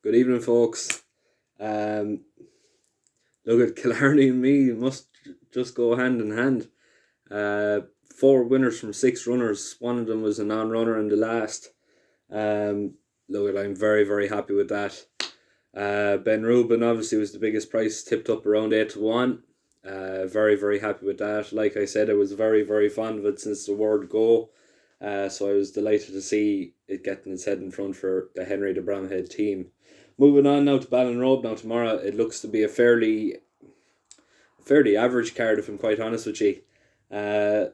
Good evening, folks. Um, Look at Killarney and me must just go hand in hand. Uh, Four winners from six runners. One of them was a non-runner in the last. Um, I'm very very happy with that. Ben Rubin obviously was the biggest price, tipped up around 8 to 1. Very very happy with that. Like I said, I was very very fond of it since the word go. So I was delighted to see it getting its head in front for the Henry de Bramhead team. Moving on now to Ballinrobe. Now tomorrow it looks to be a fairly average card, if I'm quite honest with you. Uh,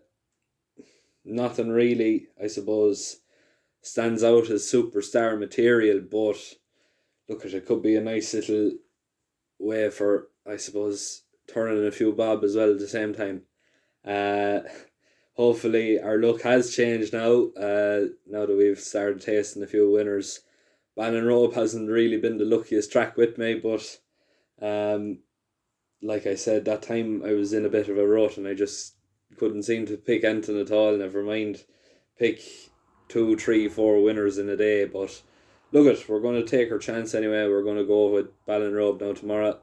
Nothing really, I suppose, stands out as superstar material, but look, it could be a nice little way for, I suppose, turning a few bob as well at the same time. Uh, Hopefully our luck has changed now. Now that we've started tasting a few winners. Ballinrobe hasn't really been the luckiest track with me, but um, like I said, that time I was in a bit of a rut and I just couldn't seem to pick anything at all. Never mind pick two, three, four winners in a day. But look it, we're going to take our chance anyway. We're going to go with Ballinrobe now tomorrow.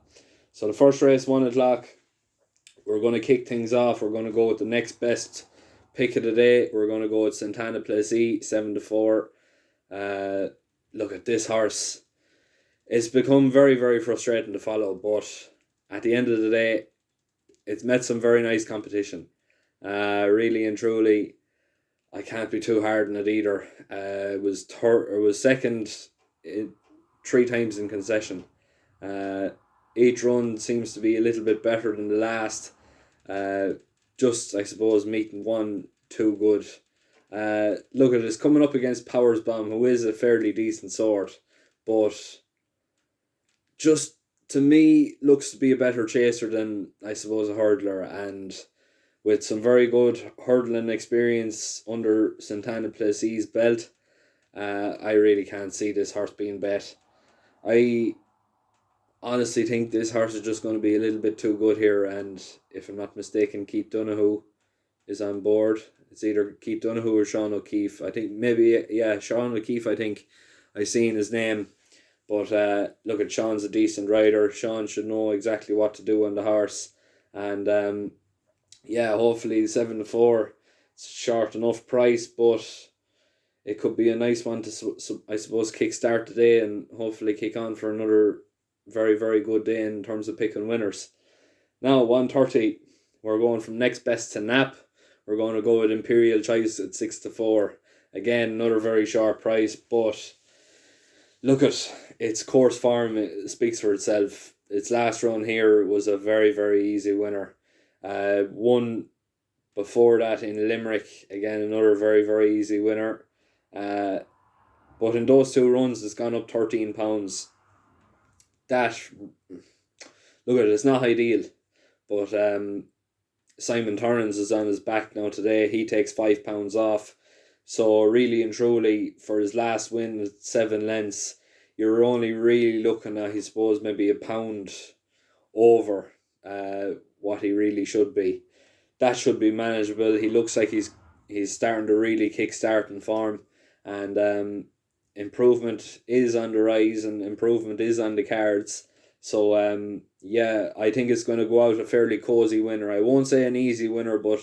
So the first race, 1 o'clock. We're going to kick things off. We're going to go with the next best pick of the day. We're going to go with Santana Plessis, 7 to 4. Look at this horse. It's become very, very frustrating to follow, but at the end of the day, it's met some very nice competition. Really and truly, I can't be too hard on it either. It was second in, 3 times in concession. Each run seems to be a little bit better than the last. Just, I suppose, meeting one too good. Look, it is coming up against Powers Bomb, who is a fairly decent sort, but just to me looks to be a better chaser than, I suppose, a hurdler, and with some very good hurdling experience under Santana Plessis' belt, I really can't see this horse being bet. I honestly think this horse is just going to be a little bit too good here, and if I'm not mistaken, Keith Donoghue is on board. It's either Keith Donoghue or Sean O'Keefe. I think maybe, yeah, Sean O'Keefe, I think I seen his name. But look, at Sean's a decent rider. Sean should know exactly what to do on the horse. And yeah, hopefully 7 to 4. It's short enough price, but it could be a nice one to, I suppose, kick start today and hopefully kick on for another very, very good day in terms of picking winners. Now, 1:30, we're going from next best to nap. We're going to go with Imperial Choice at 6 to 4. Again, another very short price, but look at its course form. It speaks for itself. Its last run here was a very, very easy winner. One before that in Limerick, again another very, very easy winner. But in those 2 runs, it's gone up £13. That, look at it, it's not ideal, but Simon Torrance is on his back now today. He takes £5 off. So really and truly, for his last win at 7 lengths, you're only really looking at, I suppose, maybe a pound over what he really should be. That should be manageable. He looks like he's starting to really kick-start in form, and improvement is on the rise and improvement is on the cards. So yeah, I think it's going to go out a fairly cosy winner. I won't say an easy winner, but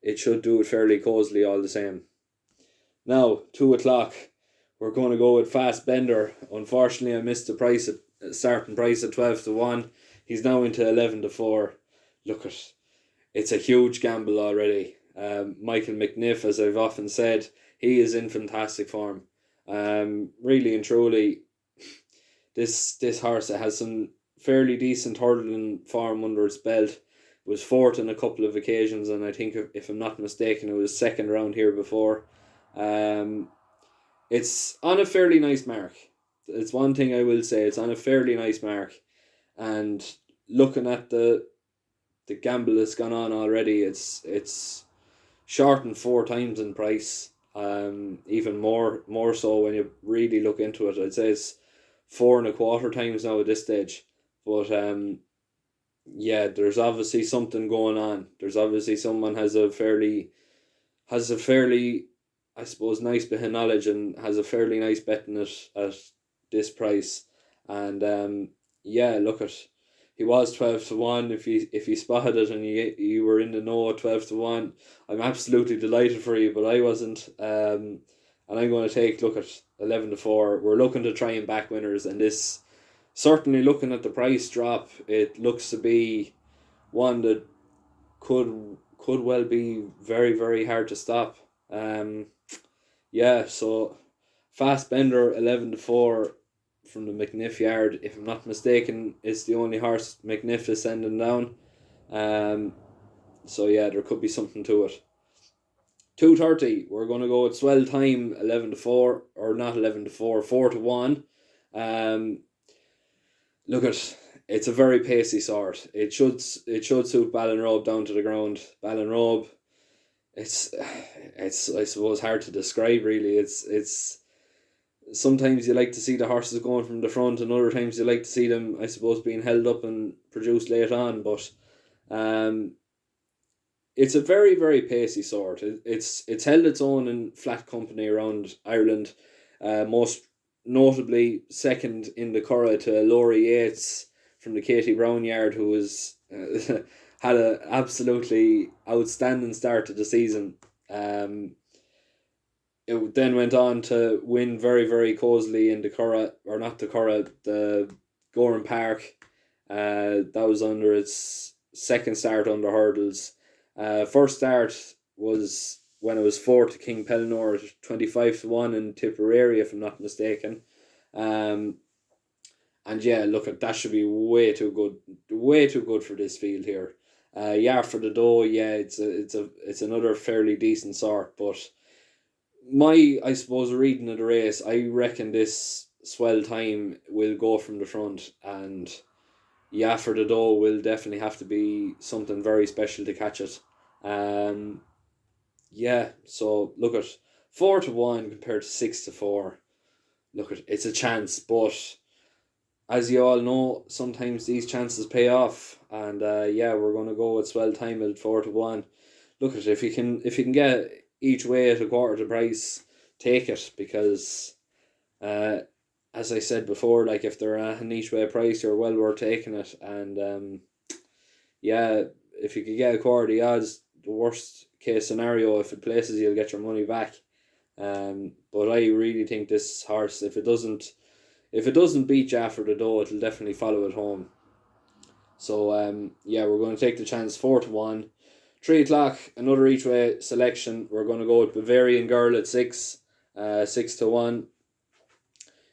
it should do it fairly cosily all the same. Now, 2 o'clock, we're going to go with Fast Bender. Unfortunately, I missed the price at starting price at 12 to 1. He's now into 11 to 4. Look at, it's a huge gamble already. Michael McNiff, as I've often said, he is in fantastic form. Really and truly, this horse has some fairly decent hurdling form under its belt. It was fourth on a couple of occasions, and I think, if I'm not mistaken, it was second round here before. It's on a fairly nice mark. It's one thing I will say. It's on a fairly nice mark, and looking at the gamble that's gone on already, it's shortened 4 times in price. Even more so when you really look into it. I'd say it's 4.25 times now at this stage. But yeah, there's obviously something going on. There's obviously someone has a fairly, I suppose, nice bit of knowledge and has a fairly nice bet in it at this price. And yeah, look at, he was 12 to 1. If you spotted it and you were in the know at 12 to 1, I'm absolutely delighted for you, but I wasn't. And I'm going to take, look at 11 to 4. We're looking to try and back winners, and this, certainly looking at the price drop, it looks to be one that could well be very, very hard to stop. Yeah, so fast bender 11 to 4 from the McNiff yard. If I'm not mistaken, it's the only horse McNiff is sending down. Um, so yeah, there could be something to it. 2:30. We're going to go with Swell Time 11 to 4, or not 11 to 4, 4 to 1. Um, look at, it's a very pacey sort. It should suit Ballinrobe down to the ground. Ballinrobe, it's I suppose hard to describe really. It's sometimes you like to see the horses going from the front, and other times you like to see them, I suppose, being held up and produced late on. But um, it's a very, very pacey sort. It's held its own in flat company around Ireland, most notably second in the Curragh to Laurie Yates from the Katie Brown yard, who was had an absolutely outstanding start to the season. It then went on to win very, very cosily in the Curragh, or not the Curragh, the Goran Park. That was under its second start under hurdles. First start was when it was 4 to King Pellinor, 25 to 1 in Tipperary, if I'm not mistaken. Um, and yeah, look, at that should be way too good for this field here. Yeah, for the dough, yeah, it's another fairly decent sort, but I suppose reading of the race, I reckon this Swell Time will go from the front, and yeah, for the dough will definitely have to be something very special to catch it. Um, yeah, so look at 4 to 1 compared to 6 to 4. Look at, it's a chance, but as you all know, sometimes these chances pay off, and yeah, we're gonna go with Swell Time at 4 to 1. Look at, if you can get each way at a quarter the price, take it, because uh, as I said before, like if they're at an each way price, you're well worth taking it, and yeah, if you could get a quarter the odds, the worst case scenario, if it places, you'll get your money back. But I really think this horse, if it doesn't beat Jaffa the Doe, it'll definitely follow it home. So yeah, we're going to take the chance 4 to 1. 3 o'clock, another each way selection. We're going to go with Bavarian Girl at 6 to 1.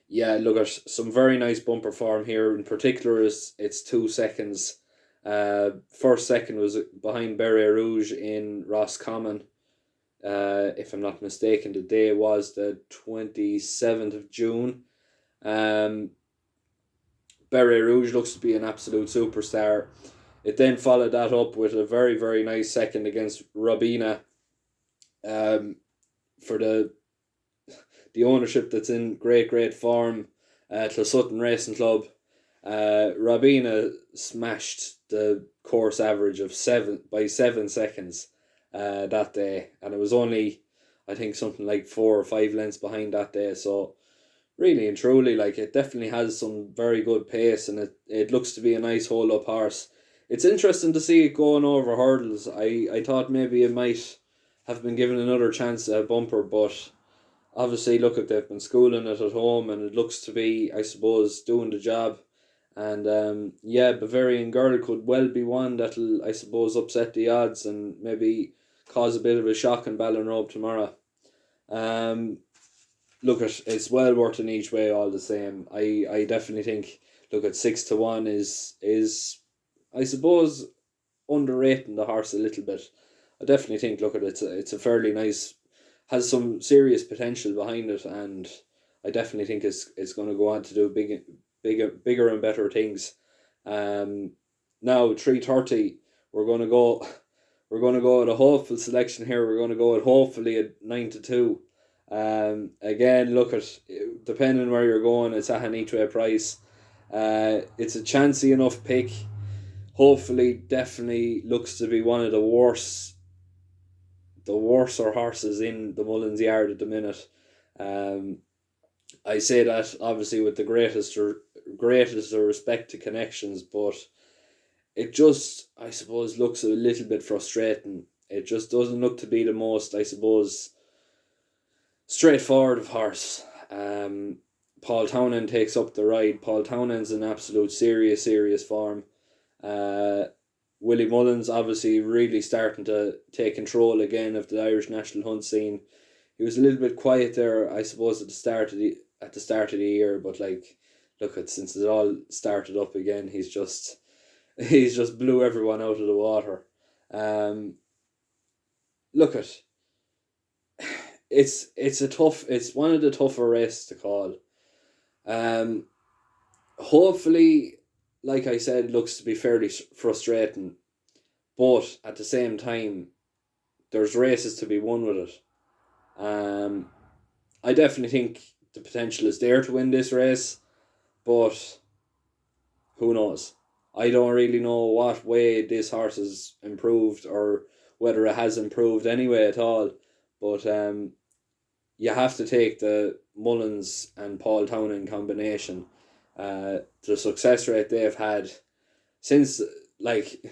Yeah, look at some very nice bumper form here. In particular, is it's 2 seconds. First second was behind Beret Rouge in Roscommon. If I'm not mistaken, the day was the 27th of June. Um, Beret Rouge looks to be an absolute superstar. It then followed that up with a very, very nice second against Robina, um, for the ownership that's in great, great form, to Sutton Racing Club. Robina smashed the course average of 7 seconds that day, and it was only, I think, something like 4 or 5 lengths behind that day. So really and truly, like, it definitely has some very good pace, and it looks to be a nice hold up horse. It's interesting to see it going over hurdles. I thought maybe it might have been given another chance at a bumper, but obviously, look at, they've been schooling it at home, and it looks to be, I suppose, doing the job. And yeah, Bavarian Girl could well be one that'll, I suppose, upset the odds and maybe cause a bit of a shock in Ballinrobe tomorrow. Um, Look at, it's well worth an each way all the same. I definitely think, look at 6 to 1 is I suppose underrating the horse a little bit. I definitely think, look at, it's a fairly nice, has some serious potential behind it, and I definitely think it's going to go on to do bigger and better things. Um, Now 3:30, we're going to go we're going to go with a hopeful selection here. We're going to go with hopefully at 9 to 2. Again, look at, depending where you're going, it's at an each way price. It's a chancy enough pick. Hopefully, definitely looks to be one of the worser horses in the Mullins yard at the minute. I say that obviously with the greatest greatest of respect to connections, but it just, I suppose, looks a little bit frustrating. It just doesn't look to be the most, I suppose, straightforward of horse. Paul Townend takes up the ride. Paul Townend's in absolute serious form. Uh, Willie Mullins obviously really starting to take control again of the Irish national hunt scene. He was a little bit quiet there, I suppose, at the start of the year, but like, look at since it all started up again, he's just blew everyone out of the water. Um, Look at it's one of the tougher races to call. Um, Hopefully, like I said, it looks to be fairly frustrating, but at the same time, there's races to be won with it. Um, I definitely think the potential is there to win this race, but who knows? I don't really know what way this horse has improved or whether it has improved anyway at all. But you have to take the Mullins and Paul Townend combination. The success rate they've had since, like,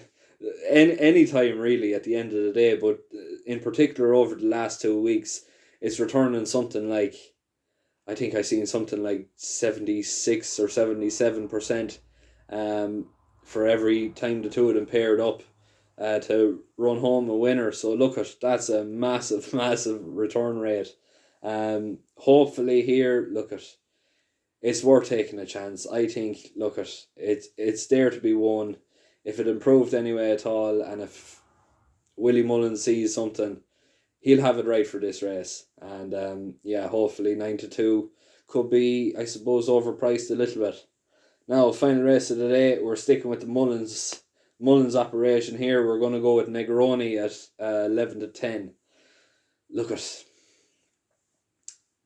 any time really at the end of the day, but in particular over the last 2 weeks, it's returning something like, I think I seen something like 76 or 77% for every time the two of them paired up to run home a winner. So look at that's a massive massive return rate. Hopefully here, look at it's worth taking a chance. I think look at it's there to be won. If it improved anyway at all, and if Willie Mullins sees something, he'll have it right for this race. And yeah, hopefully 9-2 could be, I suppose, overpriced a little bit. Now, final race of the day, we're sticking with the Mullins operation here. We're going to go with Negroni at 11-10. Look at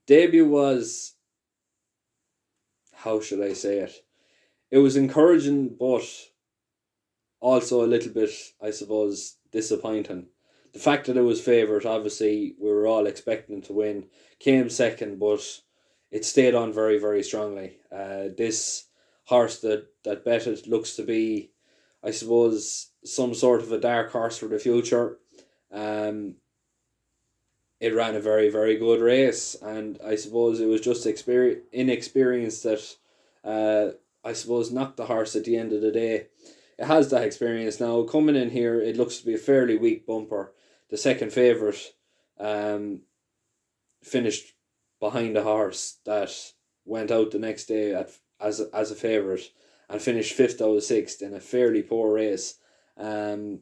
debut was, how should I say it? It was encouraging, but also a little bit, I suppose, disappointing. The fact that it was favourite, obviously, we were all expecting to win, came second, but it stayed on very strongly. This horse that betted looks to be, I suppose, some sort of a dark horse for the future. It ran a very good race, and I suppose it was just inexperience that I suppose knocked the horse at the end of the day. It has that experience now. Coming in here, it looks to be a fairly weak bumper. The second favourite finished behind a horse that went out the next day as a favourite and finished fifth out of sixth in a fairly poor race. Then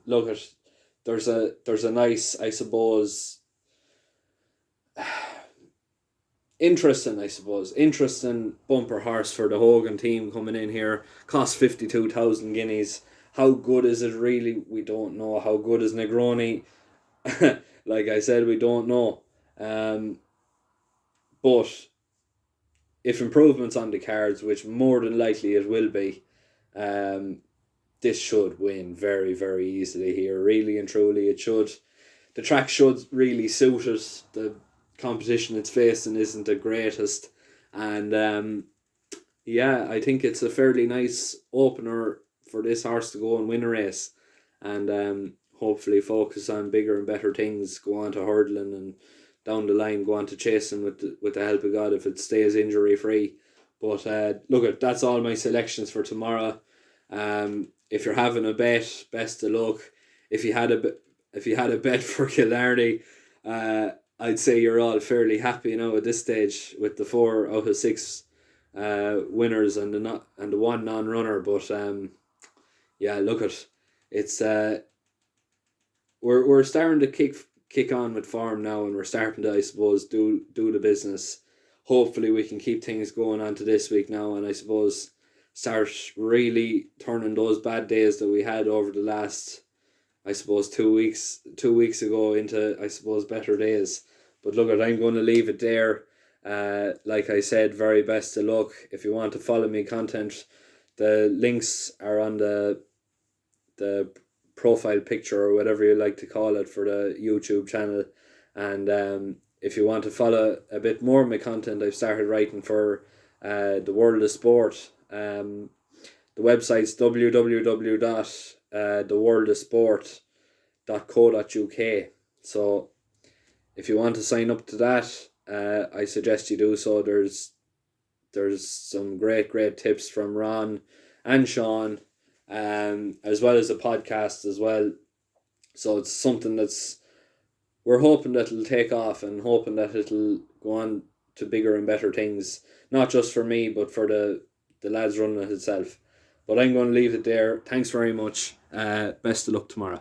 look at there's a nice, I suppose, interesting bumper horse for the Hogan team coming in here. Cost 52,000 guineas. How good is it really? We don't know. How good is Negroni? Like I said, we don't know. But if improvements on the cards, which more than likely it will be, this should win very easily here. Really and truly, it should. The track should really suit it. The competition it's facing isn't the greatest, and yeah, I think it's a fairly nice opener for this horse to go and win a race, and hopefully focus on bigger and better things. Go on to hurdling and down the line, go on to chasing with the help of God if it stays injury free. But look, that's all my selections for tomorrow. If you're having a bet, best of luck. If you had a bet for Killarney, I'd say you're all fairly happy now at this stage with the 4 out of 6 winners and the one non-runner. But yeah, look at it's we're starting to kick on with form now, and we're starting to, I suppose, do the business. Hopefully we can keep things going on to this week now, and I suppose start really turning those bad days that we had over the last, I suppose, 2 weeks ago into, I suppose, better days. But look, I'm going to leave it there. Like I said, very best of luck. If you want to follow me content, the links are on the profile picture or whatever you like to call it for the YouTube channel. And if you want to follow a bit more of my content, I've started writing for the World of Sport. The website's www.theworldofsport.co.uk. So if you want to sign up to that, I suggest you do so. There's some great tips from Ron and Sean, as well as the podcast as well. So it's something we're hoping that it'll take off, and hoping that it'll go on to bigger and better things, not just for me, but for the lads running it itself. But I'm going to leave it there. Thanks very much. Best of luck tomorrow.